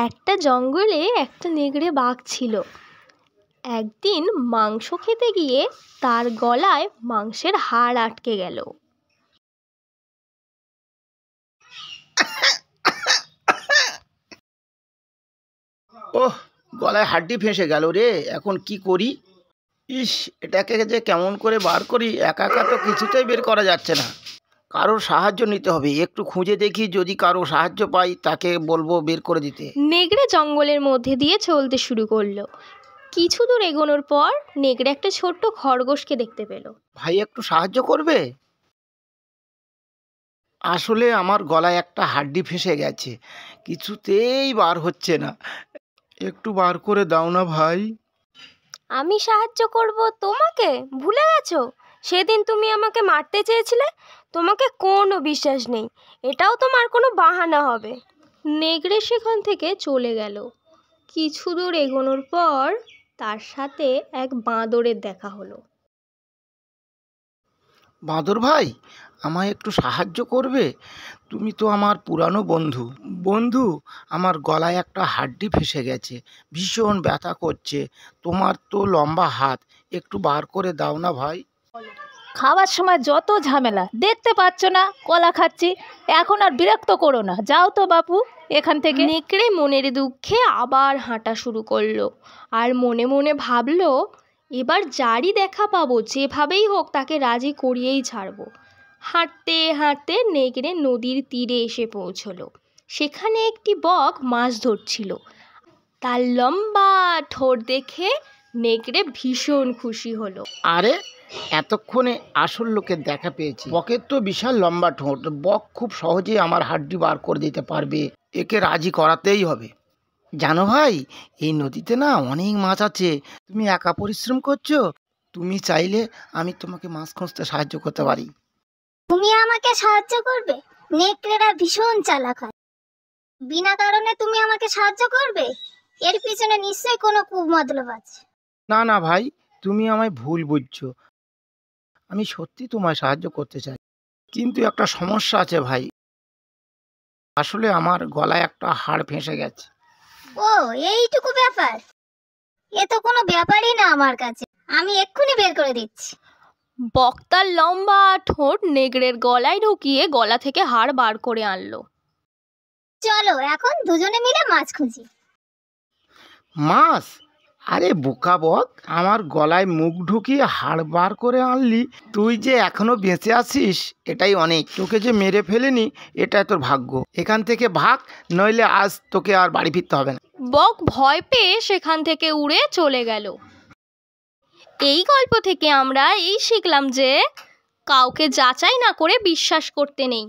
একটা জঙ্গলে একটা নেগড়ে বাঘ ছিল। একদিন মাংস খেতে গিয়ে তার গলায় মাংসের হাড় আটকে গেল। ওহ, গলায় হাড্ডি ফেঁসে গেল রে। এখন কি করি? ইস, এটাকে যে কেমন করে বার করি, একা একা তো কিছুতেই বের করা যাচ্ছে না। কারোর সাহায্য নিতে হবে। একটু খুঁজে দেখি, যদি কারো সাহায্য পাই তাকে বলবো বের করে দিতে। নেগড়ে জঙ্গলের মধ্যে দিয়ে চলতে শুরু করলো। কিছু দূর এগোনোর পর নেগড়ে একটা ছোট্ট খরগোশকে দেখতে পেল। ভাই, একটু সাহায্য করবে? আসলে আমার গলায় একটা হাড্ডি ফেঁসে গেছে, কিছুতেই বার হচ্ছে না। একটু বার করে দাও না ভাই। আমি সাহায্য করব তোমাকে? ভুলে গেছো সেদিন তুমি আমাকে মারতে চেয়েছিলে? তোমাকে কোনো বিশ্বাস নেই, এটাও তোমার কোনো বাহানা হবে। নেগড়ে সেখান থেকে চলে গেল। কিছু দূর এগোনোর পর তার সাথে এক বাঁদরের দেখা হলো। বাঁদর ভাই, আমায় একটু সাহায্য করবে? তুমি তো আমার পুরানো বন্ধু। আমার গলায় একটা হাড্ডি ফেঁসে গেছে, ভীষণ ব্যথা করছে। তোমার তো লম্বা হাত, একটু বার করে দাও না ভাই। খাওয়ার সময় যত ঝামেলা, দেখতে পাচ্ছ না কলা খাচ্ছি। এখন আর বিরক্ত করো না, যাও তো বাপু এখান থেকে। নেকড়ে মনের দুঃখে আবার হাঁটা শুরু করলো, আর মনে মনে ভাবলো, এবার যারই দেখা পাবো যেভাবেই হোক তাকে রাজি করিয়েই ছাড়বো। হাঁটতে হাঁটতে নেকড়ে নদীর তীরে এসে পৌঁছলো। সেখানে একটি বক মাছ ধরছিল। তার লম্বা ঠোঁট দেখে নেকড়ে ভীষণ খুশি হলো। আরে, এতক্ষণে আসল লোকের দেখা পেয়েছি। বকের তো বিশাল লম্বা ঠোঁট, বক খুব সহজেই আমার হাড্ডি বার করে দিতে পারবে। একে রাজি করাতেই হবে। জানো ভাই, এই নদীতে না অনেক মাছ আছে। তুমি একা পরিশ্রম করছো, তুমি চাইলে আমি তোমাকে মাছ খুঁজতে সাহায্য করতে পারি। তুমি আমাকে সাহায্য করবে? নেকড়েরা ভীষণ চালাক হয়। বিনা কারণে তুমি আমাকে সাহায্য করবে? এর পিছনে নিশ্চয়ই কোনো কুমতলব আছে। না না ভাই, তুমি আমায় ভুল বুঝছো। আমি সত্যি তোমায় সাহায্য করতে চাই, কিন্তু একটা সমস্যা আছে ভাই। আসলে আমার গলায় একটা হাড় ফেঁসে গেছে। ও, এইটুকু ব্যাপার? এ তো কোনো ব্যাপারই না আমার কাছে, আমি এক্ষুনি বের করে দিচ্ছি। বক্তার লম্বা ঠোঁট নেকড়ের গলায় ঢুকিয়ে গলা থেকে হাড় বার করে আনলো। চলো এখন দুজনে মিলে মাছ খুঁজি। মাছ? আরে বোকা বক, আমার গলায় মুখ ঢুকিয়ে হাড় বার করে আনলি? তুই যে এখনো বেঁচে আছিস এটাই অনেক। তোকে যে মেরে ফেলেনি এটাই তোর ভাগ্য। এখান থেকে ভাগ, নইলে আজ তোকে আর বাড়ি ফিরতে হবে না। বক ভয় পেয়ে সেখান থেকে উড়ে চলে গেল। এই গল্প থেকে আমরা এই শিখলাম যে কাউকে যাচাই না করে বিশ্বাস করতে নেই।